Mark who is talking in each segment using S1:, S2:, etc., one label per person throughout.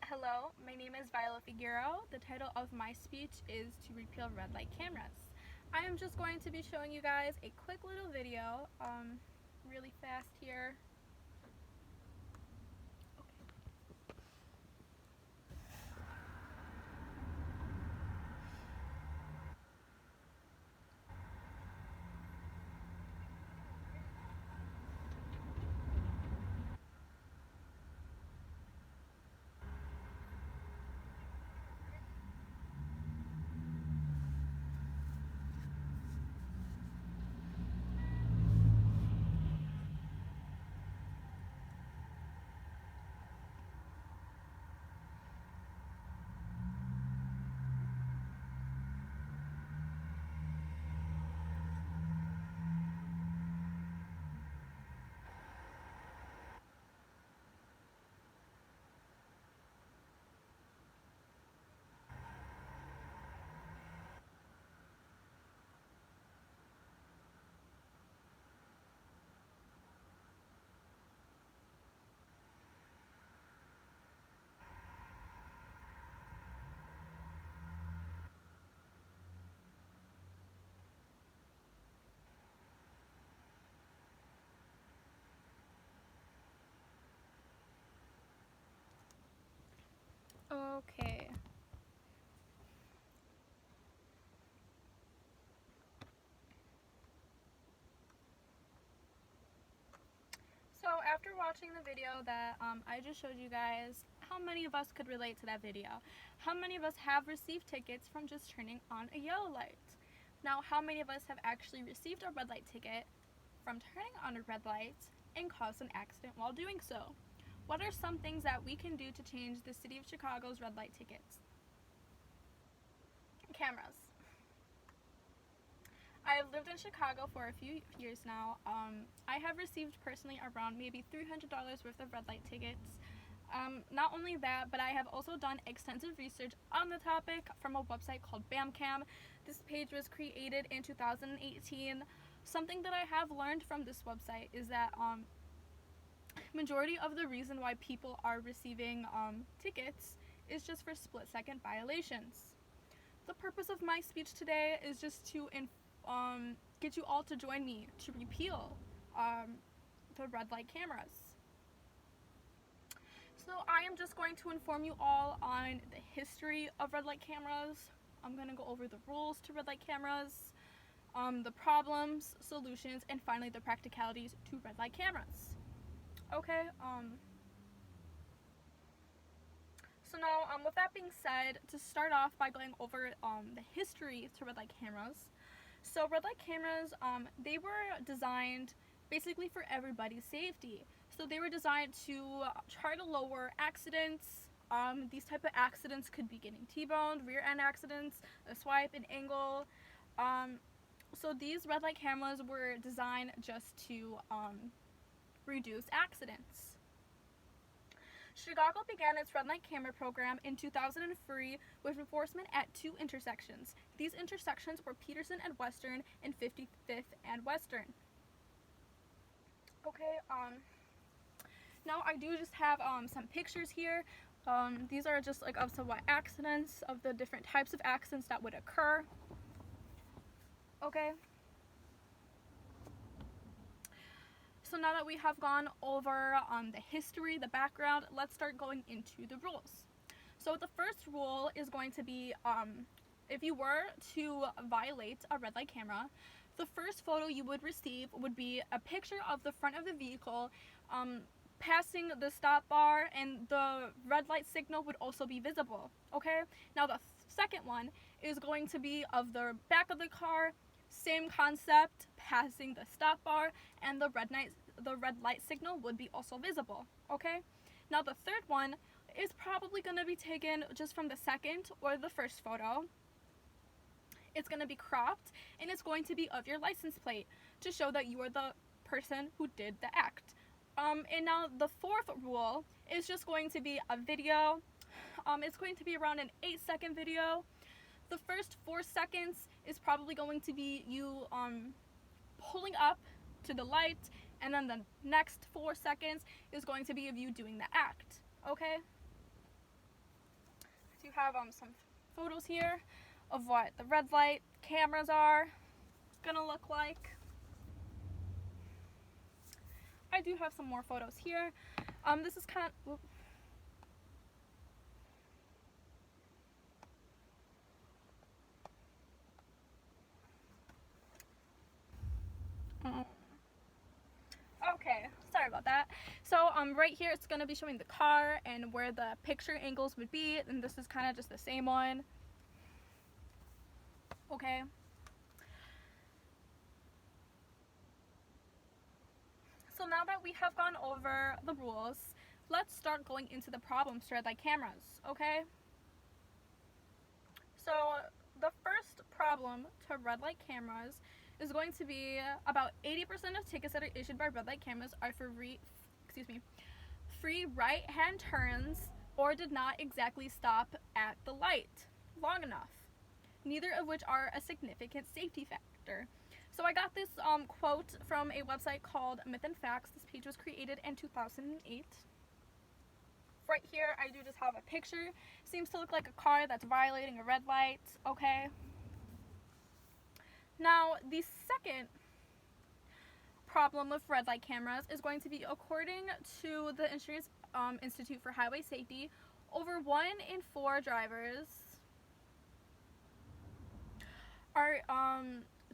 S1: Hello, my name is Viola Figaro. The title of my speech is to repeal red light cameras. I am just going to be showing you guys a quick little video, really fast here. Okay. So after watching the video that I just showed you guys, how many of us could relate to that video? How many of us have received tickets from just turning on a yellow light? Now, how many of us have actually received a red light ticket from turning on a red light and caused an accident while doing so? What are some things that we can do to change the City of Chicago's red light tickets? Cameras. I've lived in Chicago for a few years now. I have received personally around maybe $300 worth of red light tickets. Not only that, but I have also done extensive research on the topic from a website called BAMCAM. This page was created in 2018. Something that I have learned from this website is that majority of the reason why people are receiving tickets is just for split-second violations. The purpose of my speech today is just to get you all to join me to repeal the red light cameras. So I am just going to inform you all on the history of red light cameras. I'm going to go over the rules to red light cameras, the problems, solutions, and finally the practicalities to red light cameras. Okay, so now with that being said, to start off by going over the history to red light cameras. So red light cameras, they were designed basically for everybody's safety. So they were designed to try to lower accidents. These type of accidents could be getting T-boned, rear end accidents, a swipe, an angle. So these red light cameras were designed just to reduce accidents. Chicago began its red light camera program in 2003 with enforcement at 2 intersections. These intersections were Peterson and Western and 55th and Western. Okay, now I do just have some pictures here. These are just like of some accidents, of the different types of accidents that would occur. Okay. So now that we have gone over the history, the background, let's start going into the rules. So the first rule is going to be if you were to violate a red light camera, the first photo you would receive would be a picture of the front of the vehicle passing the stop bar, and the red light signal would also be visible. Okay? Now the second one is going to be of the back of the car. Same concept, passing the stop bar, and the red light signal would be also visible. Okay? Now the third one is probably going to be taken just from the second or the first photo. It's going to be cropped, and it's going to be of your license plate to show that you are the person who did the act. And now the fourth rule is just going to be a video. It's going to be around an 8-second video. The first 4 seconds is probably going to be you pulling up to the light, and then the next 4 seconds is going to be of you doing the act. Okay? do have some photos here of what the red light cameras are gonna look like. I do have some more photos here. This is kind of, okay, sorry about that. So right here it's going to be showing the car and where the picture angles would be, and this is kind of just the same one. Okay. So now that we have gone over the rules, let's start going into the problems to red light cameras, okay? So the first problem to red light cameras is going to be about 80% of tickets that are issued by red light cameras are for free right-hand turns or did not exactly stop at the light long enough, neither of which are a significant safety factor. So I got this quote from a website called Myth and Facts. This page was created in 2008. Right here, I do just have a picture. Seems to look like a car that's violating a red light, okay? Now, the second problem with red light cameras is going to be, according to the Insurance Institute for Highway Safety, over 1 in 4 drivers are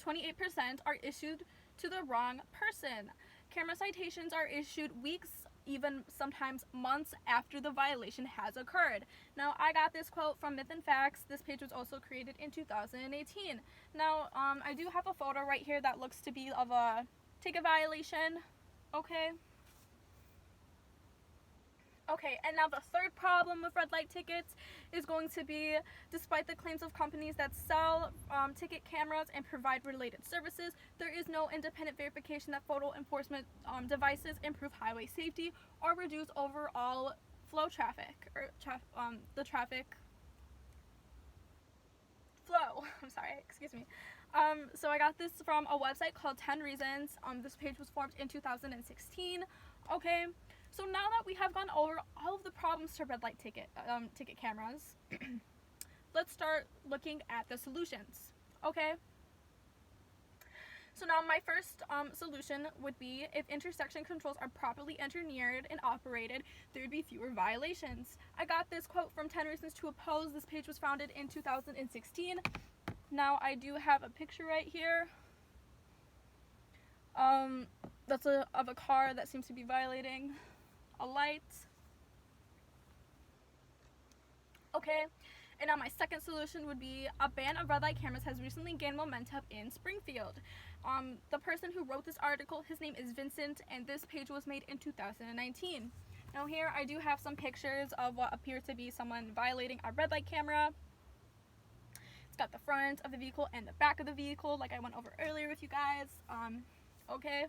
S1: 28% are issued to the wrong person. Camera citations are issued weeks, even sometimes months after the violation has occurred. Now, I got this quote from Myth and Facts. This page was also created in 2018. Now, I do have a photo right here that looks to be of a ticket violation. Okay. Okay, and now the third problem with red light tickets is going to be, despite the claims of companies that sell ticket cameras and provide related services, there is no independent verification that photo enforcement devices improve highway safety or reduce overall flow traffic, or the traffic flow. I'm sorry, excuse me. So I got this from a website called 10 Reasons. This page was formed in 2016. Okay. So now that we have gone over all of the problems to red light ticket cameras, let's start looking at the solutions, okay? So now my first solution would be, if intersection controls are properly engineered and operated, there would be fewer violations. I got this quote from 10 Reasons to Oppose. This page was founded in 2016. Now I do have a picture right here. That's of a car that seems to be violating a light. Okay, and now my second solution would be, a ban of red light cameras has recently gained momentum in Springfield. The person who wrote this article, his name is Vincent, and this page was made in 2019. Now here I do have some pictures of what appears to be someone violating a red light camera. It's got the front of the vehicle and the back of the vehicle, like I went over earlier with you guys. Okay.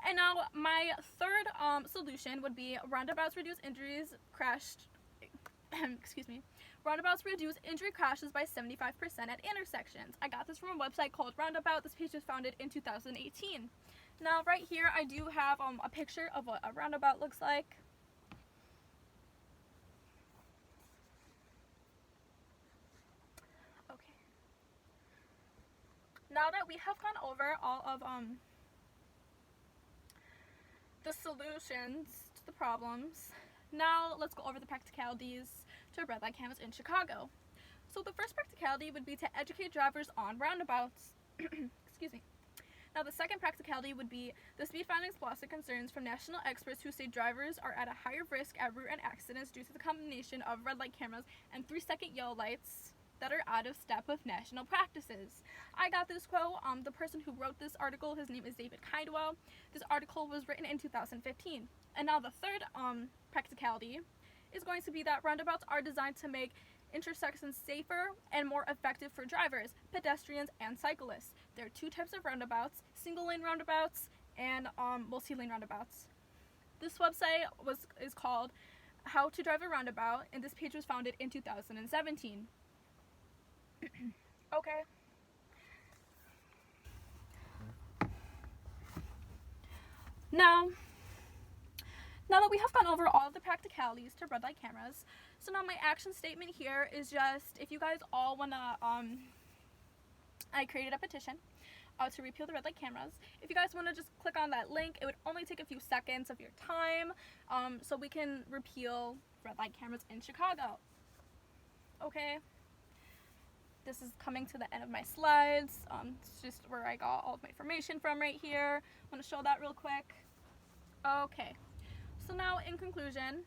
S1: And now my third solution would be, roundabouts reduce injuries Roundabouts reduce injury crashes by 75% at intersections. I got this from a website called Roundabout. This page was founded in 2018. Now right here I do have a picture of what a roundabout looks like. Okay. Now that we have gone over all of the solutions to the problems, now let's go over the practicalities to red light cameras in Chicago. So the first practicality would be to educate drivers on roundabouts. Excuse me. Now the second practicality would be, the speed findings blossom concerns from national experts who say drivers are at a higher risk at rear-end accidents due to the combination of red light cameras and 3-second yellow lights that are out of step with national practices. I got this quote. The person who wrote this article, his name is David Kindwell. This article was written in 2015. And now the third practicality is going to be that roundabouts are designed to make intersections safer and more effective for drivers, pedestrians, and cyclists. There are 2 types of roundabouts: single-lane roundabouts and multi-lane roundabouts. This website is called How to Drive a Roundabout, and this page was founded in 2017. Okay. Now that we have gone over all of the practicalities to red light cameras, so now my action statement here is just, if you guys all want to, I created a petition to repeal the red light cameras. If you guys want to just click on that link, it would only take a few seconds of your time, so we can repeal red light cameras in Chicago. Okay? This is coming to the end of my slides. It's just where I got all of my information from right here. I want to show that real quick. Okay. So now, in conclusion,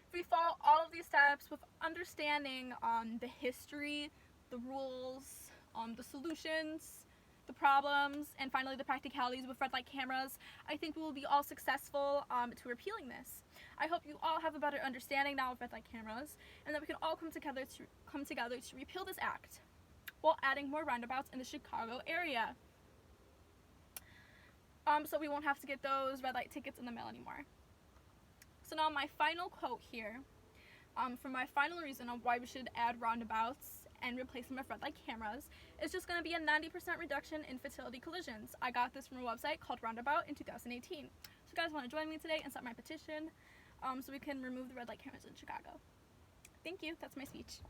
S1: if we follow all of these steps with understanding the history, the rules, the solutions, the problems, and finally the practicalities with red light cameras, I think we will be all successful to repealing this. I hope you all have a better understanding now of red light cameras, and that we can all come together to repeal this act while adding more roundabouts in the Chicago area. So we won't have to get those red light tickets in the mail anymore. So now my final quote here, for my final reason on why we should add roundabouts and replace them with red light cameras, is just going to be a 90% reduction in fatality collisions. I got this from a website called Roundabout in 2018. So you guys want to join me today and sign my petition so we can remove the red light cameras in Chicago. Thank you. That's my speech.